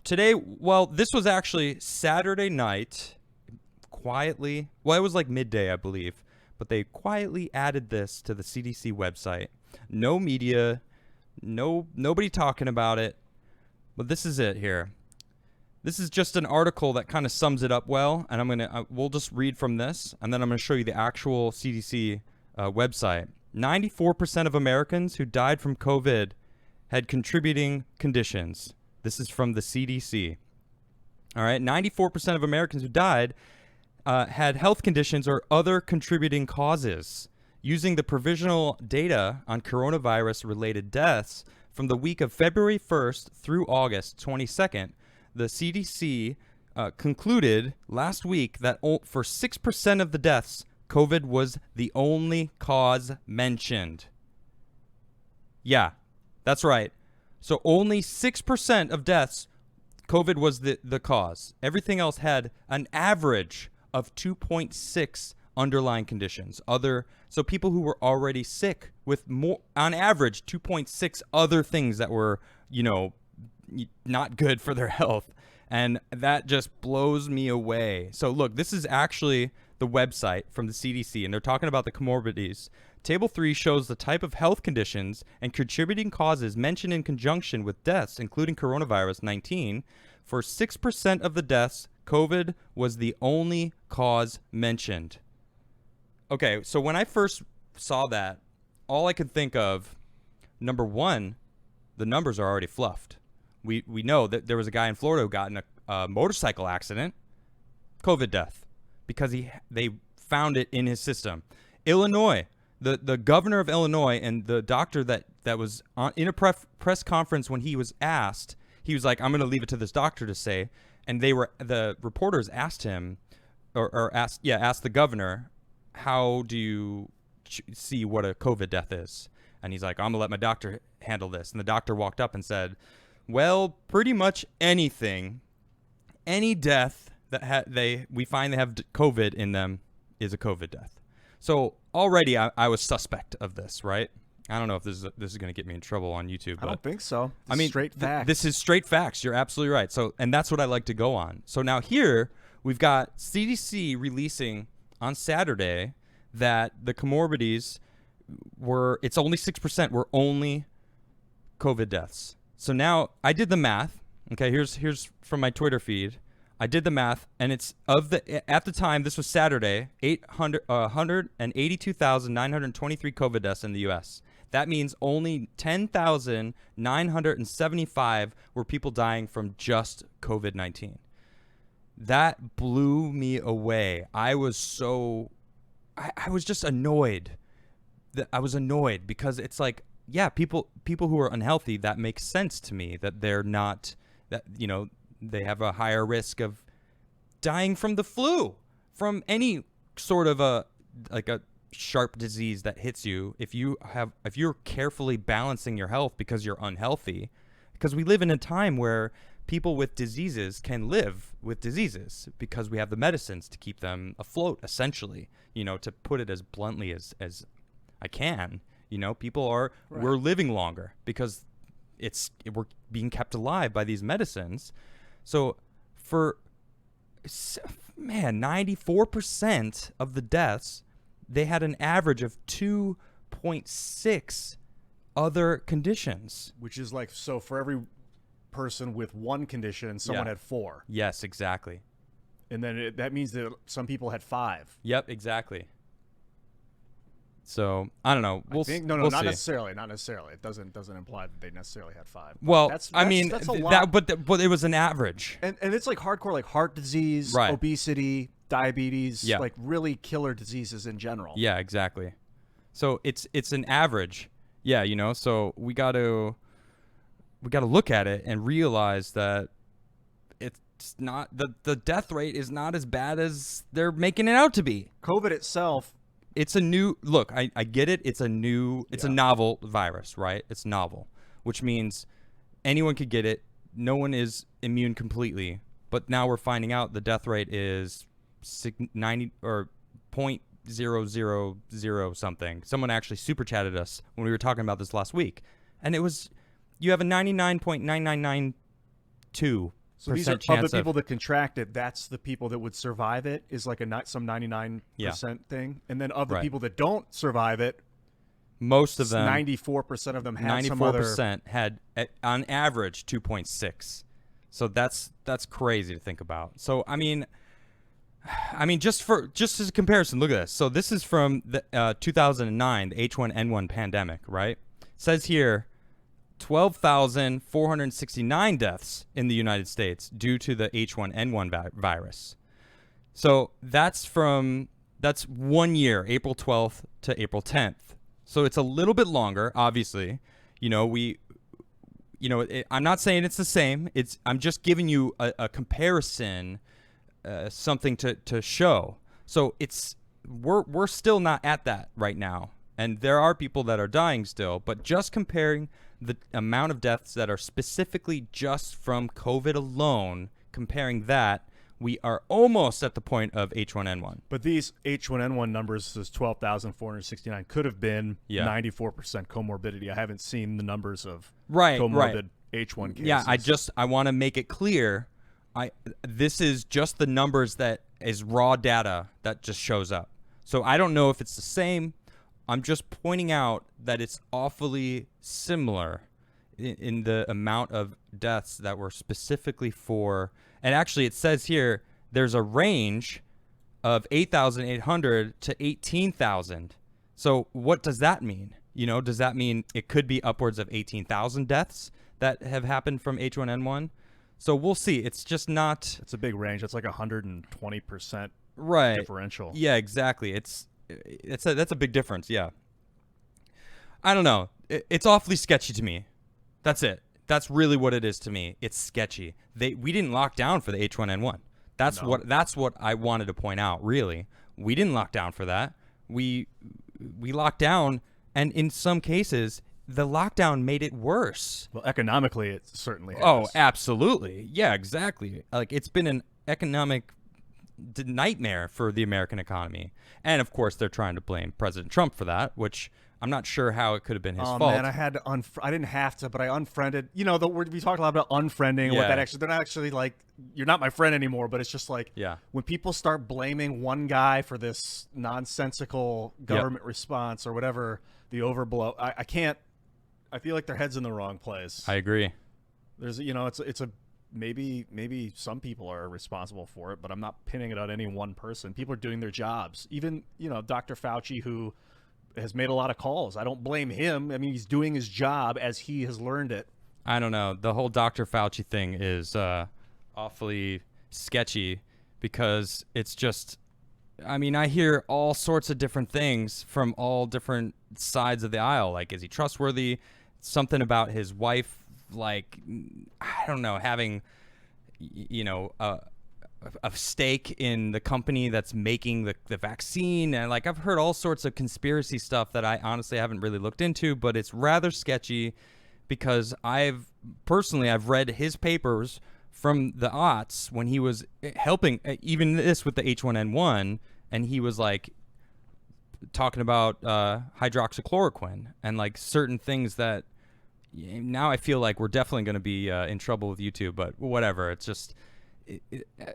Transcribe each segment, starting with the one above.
today, well, this was actually Saturday night, quietly. Well, it was like midday, I believe, but they quietly added this to the CDC website. No media, nobody talking about it. But this is it here. This is just an article that kind of sums it up well, and we'll just read from this, and then I'm gonna show you the actual CDC website. 94% of Americans who died from COVID had contributing conditions. This is from the CDC. All right, 94% of Americans who died had health conditions or other contributing causes. Using the provisional data on coronavirus-related deaths from the week of February 1st through August 22nd, the CDC concluded last week that for 6% of the deaths, COVID was the only cause mentioned. Yeah, that's right. So only 6% of deaths, COVID was the cause. Everything else had an average of 2.6 underlying conditions. So people who were already sick with more, on average, 2.6 other things that were, not good for their health. And that just blows me away. So look, this is actually the website from the CDC, and they're talking about the comorbidities. Table 3 shows the type of health conditions and contributing causes mentioned in conjunction with deaths, including coronavirus 19. For 6% of the deaths, COVID was the only cause mentioned. Okay, so when I first saw that, all I could think of, number one, the numbers are already fluffed. We know that there was a guy in Florida who got in a motorcycle accident, COVID death, because they found it in his system. Illinois, the governor of Illinois and the doctor that was in a press conference when he was asked, he was like, I'm going to leave it to this doctor to say. And the reporters asked him, asked the governor, how do you see what a COVID death is? And he's like, I'm going to let my doctor handle this. And the doctor walked up and said, well, pretty much anything, any death that we find they have COVID in them is a COVID death. So already I was suspect of this, right? I don't know if this is going to get me in trouble on YouTube. I don't think so. Straight facts. This is straight facts. You're absolutely right. So, and that's what I like to go on. So now here we've got CDC releasing on Saturday that the comorbidities it's only 6% were only COVID deaths. So now I did the math. Okay, here's from my Twitter feed. I did the math, and it's at the time, this was Saturday, 182,923 COVID deaths in the U.S. That means only 10,975 were people dying from just COVID-19. That blew me away. I was just annoyed. I was annoyed because it's like, yeah, people who are unhealthy, that makes sense to me that they're not, that, they have a higher risk of dying from the flu, from any sort of a sharp disease that hits you. If you're carefully balancing your health because you're unhealthy, because we live in a time where people with diseases can live with diseases because we have the medicines to keep them afloat, essentially, to put it as bluntly as I can. People are, right. We're living longer because we're being kept alive by these medicines. So 94% of the deaths, they had an average of 2.6 other conditions. Which is like, so for every person with one condition, someone had 4. Yes, exactly. And then that means that some people had 5. Yep, exactly. So I don't know. Not see. necessarily. Not necessarily. It doesn't imply that they necessarily had 5. Well, that's a lot. But it was an average. And it's like hardcore, like heart disease, right. Obesity, diabetes, yeah. like really killer diseases in general. Yeah, exactly. So it's an average. Yeah, So we got to look at it and realize that it's not the death rate is not as bad as they're making it out to be. COVID itself. It's a new look. I get it. It's a novel virus, right? It's novel, which means anyone could get it. No one is immune completely. But now we're finding out the death rate is 90 or 0.000 something. Someone actually super chatted us when we were talking about this last week, and it was you have a 99.999 0.2% So these are chance of the people that contract it. That's the people that would survive it. Is like some 99% thing, and then of the people that don't survive it, most of them, 94% of them had some other. 94% had on average 2.6. So that's crazy to think about. So I mean, just as a comparison, look at this. So this is from the 2009, the H1N1 pandemic, right? It says here 12,469 deaths in the United States due to the H1N1 virus. So that's 1 year, April 12th to April 10th. So it's a little bit longer, obviously. I'm not saying it's the same. I'm just giving you a comparison, something to show. So we're still not at that right now. And there are people that are dying still, but just comparing the amount of deaths that are specifically just from COVID alone, comparing that, we are almost at the point of H1N1. But these H1N1 numbers, this 12,469, could have been 94% comorbidity. I haven't seen the numbers of comorbid H1 cases. Yeah, I want to make it clear. This is just the numbers that is raw data that just shows up. So I don't know if it's the same. I'm just pointing out that it's awfully similar in the amount of deaths that were specifically for, and actually it says here there's a range of 8,800 to 18,000. So what does that mean? Does that mean it could be upwards of 18,000 deaths that have happened from H1N1? So we'll see. It's just not. It's a big range. It's like 120% differential. Yeah, exactly. That's a big difference. Yeah. I don't know. It's awfully sketchy to me. That's it. That's really what it is to me. It's sketchy. We didn't lock down for the H1N1. That's what I wanted to point out. Really, we didn't lock down for that. We locked down, and in some cases, the lockdown made it worse. Well, economically, it certainly has. Oh, absolutely. Yeah, exactly. Like, it's been an economic nightmare for the American economy. And of course, they're trying to blame President Trump for that, which I'm not sure how it could have been his fault. Oh man, I had to I didn't have to, but I unfriended. We talked a lot about unfriending and what that actually. They're not actually like, you're not my friend anymore, but it's just like, when people start blaming one guy for this nonsensical government response or whatever, the overblow. I can't. I feel like their head's in the wrong place. I agree. There's it's a maybe some people are responsible for it, but I'm not pinning it on any one person. People are doing their jobs. Even Dr. Fauci, who has made a lot of calls. I don't blame him. I mean, he's doing his job as he has learned it. I don't know. The whole Dr. Fauci thing is awfully sketchy because it's just, I mean, I hear all sorts of different things from all different sides of the aisle. Like, is he trustworthy? Something about his wife, like, I don't know, having, a stake in the company that's making the vaccine. And like, I've heard all sorts of conspiracy stuff that I honestly haven't really looked into, but it's rather sketchy because I've read his papers from the aughts when he was helping even this with the H1N1, and he was like talking about hydroxychloroquine and like certain things that now I feel like we're definitely going to be in trouble with YouTube, but whatever. It's just,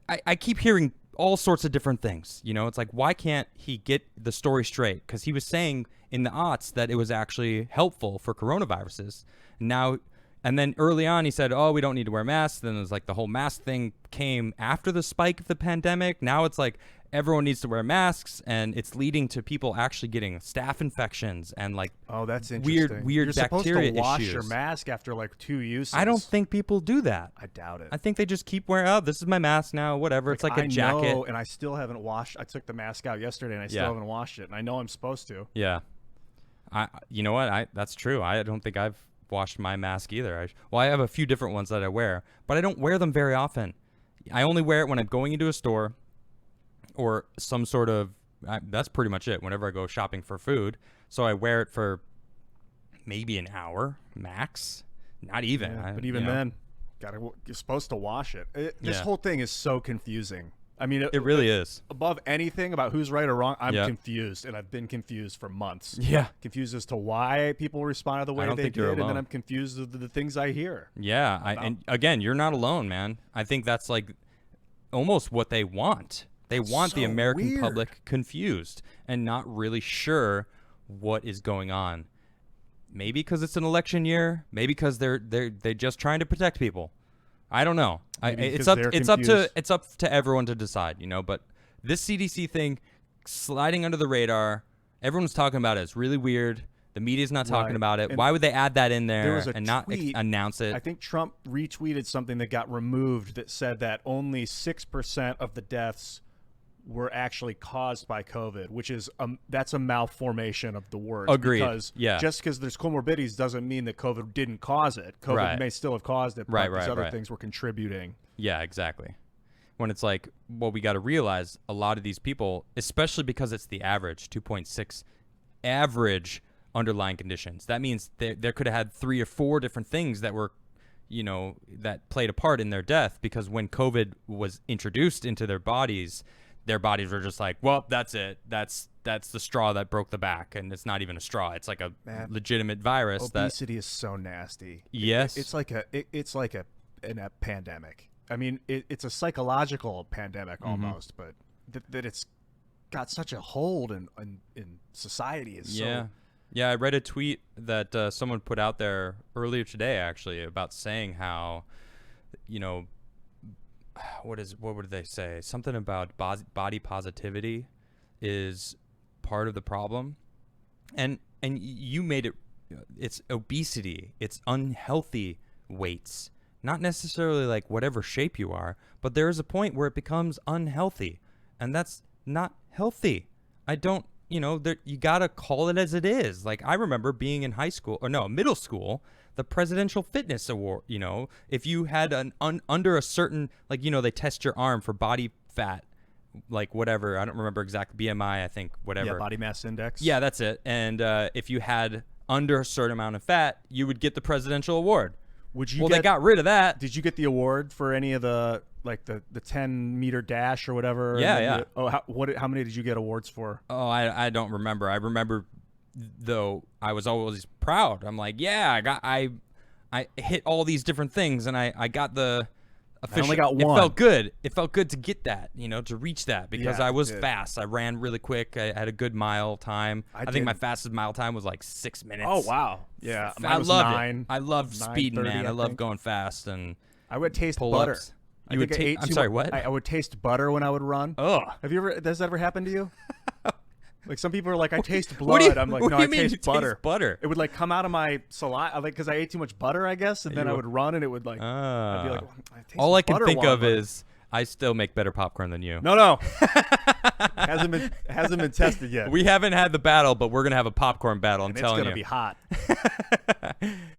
I keep hearing all sorts of different things. It's like, why can't he get the story straight? Because he was saying in the aughts that it was actually helpful for coronaviruses. Now, and then early on he said, oh, we don't need to wear masks. Then it was like the whole mask thing came after the spike of the pandemic. Now it's like everyone needs to wear masks, and it's leading to people actually getting staph infections and like that's interesting. weird You're bacteria supposed to wash issues. your mask after like 2 uses. I don't think people do that. I doubt it. I think they just keep wearing, oh, this is my mask now, whatever. It's like a jacket. I know, and I still haven't washed. I took the mask out yesterday, and I still haven't washed it. And I know I'm supposed to. Yeah. You know what? That's true. I don't think I've washed my mask either. I have a few different ones that I wear, but I don't wear them very often. I only wear it when I'm going into a store or some sort of, that's pretty much it, whenever I go shopping for food. So I wear it for maybe an hour max, not even. But even then, you're supposed to wash it. This whole thing is so confusing. I mean, it really is. Above anything about who's right or wrong, I'm confused, and I've been confused for months. Yeah. Confused as to why people responded the way they did, and then I'm confused with the things I hear. Yeah, and again, you're not alone, man. I think that's like almost what they want. They want the American public confused and not really sure what is going on. Maybe because it's an election year. Maybe because they're just trying to protect people. I don't know. It's up to everyone to decide, you know. But this CDC thing sliding under the radar, everyone's talking about it. It's really weird. The media's not talking about it. And why would they add that in there and not announce it? I think Trump retweeted something that got removed that said that only 6% of the deaths were actually caused by COVID, which is that's a malformation of the word. Agreed. Because just because there's comorbidities doesn't mean that COVID didn't cause it. COVID may still have caused it, but these other things were contributing. Yeah, exactly. When it's like, well, we got to realize a lot of these people, especially because it's the average, 2.6 average underlying conditions. That means there could have had 3 or 4 different things that were, you know, that played a part in their death, because when COVID was introduced into their bodies were just like, well, that's it. That's the straw that broke the back, and it's not even a straw. It's like a legitimate virus. Obesity is so nasty. Yes, it's like a pandemic. I mean, it's a psychological pandemic almost, but that it's got such a hold in society is so. Yeah, I read a tweet that someone put out there earlier today, actually, about saying how, you know, what would they say? Something about body positivity is part of the problem, and you made it. It's obesity. It's unhealthy weights, not necessarily like whatever shape you are, but there is a point where it becomes unhealthy, and that's not healthy. You know, you gotta call it as it is. Like, I remember being in middle school, the Presidential Fitness Award. You know, if you had under a certain, like, you know, they test your arm for body fat, like whatever. I don't remember exactly, BMI, I think, whatever. Yeah, body mass index. Yeah, that's it. And if you had under a certain amount of fat, you would get the presidential award. They got rid of that. Did you get the award for any of the, like, the 10-meter dash or whatever? Yeah. How many did you get awards for? Oh, I don't remember. I remember, though, I was always proud. I'm like, yeah, I hit all these different things, and I got the official. I only got one. It felt good. It felt good to get that, you know, to reach that, because I was fast. I ran really quick. I had a good mile time. I think my fastest mile time was like 6 minutes. Oh, wow. Yeah. I love it. I love speeding, man. I love going fast. And I would taste butter. I'm sorry, what? I would taste butter when I would run. Oh. Does that ever happen to you? Like, some people are like, I taste blood. I'm like, no, I taste butter. Butter. It would, like, come out of my saliva, like, because I ate too much butter, I guess, and then I would run, and it would, like, I'd be like, I taste all I can butter think of is I still make better popcorn than you. No. hasn't been tested yet. We haven't had the battle, but we're gonna have a popcorn battle. I'm telling you, it's gonna be hot.